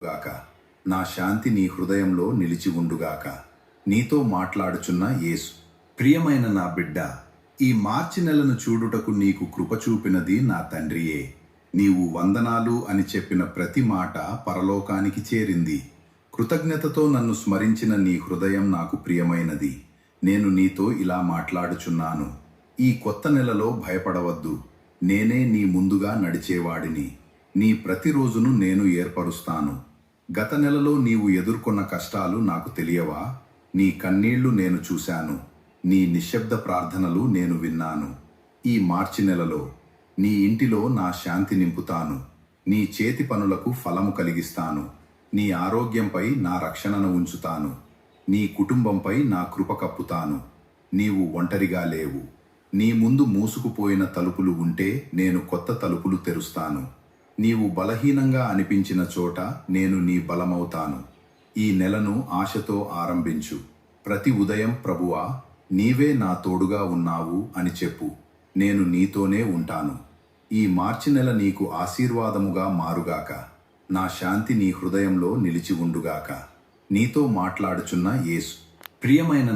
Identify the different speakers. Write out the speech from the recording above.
Speaker 1: గాక నా శాంతి నీ హృదయంలో నిలిచి ఉండుగాక. నీతో మాట్లాడుచున్న యేసు. ప్రియమైన నా బిడ్డ, ఈ మార్చి నెలను చూడుటకు నీకు కృప చూపినది నా తండ్రియే. నీవు వందనాలు అని చెప్పిన ప్రతి మాట పరలోకానికి చేరింది. కృతజ్ఞతతో నన్ను స్మరించిన నీ హృదయం నాకు ప్రియమైనది. నేను నీతో ఇలా మాట్లాడుచున్నాను. ఈ కొత్త నెలలో భయపడవద్దు. నేనే నీ ముందుగా నడిచేవాడిని. నీ ప్రతిరోజును నేను ఏర్పరుస్తాను. గత నెలలో నీవు ఎదుర్కొన్న కష్టాలు నాకు తెలియవా? నీ కన్నీళ్లు నేను చూశాను. నీ నిశ్శబ్ద ప్రార్థనలు నేను విన్నాను. ఈ మార్చి నెలలో నీ ఇంటిలో నా శాంతి నింపుతాను. నీ చేతి పనులకు ఫలము కలిగిస్తాను. నీ ఆరోగ్యంపై నా రక్షణను ఉంచుతాను. నీ కుటుంబంపై నా కృప కప్పుతాను. నీవు ఒంటరిగా లేవు. నీ ముందు మూసుకుపోయిన తలుపులు ఉంటే నేను కొత్త తలుపులు తెరుస్తాను. నీవు బలహీనంగా అనిపించిన చోట నేను నీ బలమవుతాను. ఈ నెలను ఆశతో ఆరంభించు. ప్రతి ఉదయం ప్రభువా, నీవే నా తోడుగా ఉన్నావు అని చెప్పు. నేను నీతోనే ఉంటాను. ఈ మార్చి నెల నీకు ఆశీర్వాదముగా మారుగాక. నా శాంతి నీ హృదయంలో నిలిచి ఉండుగాక. నీతో మాట్లాడుచున్న యేసు. ప్రియమైన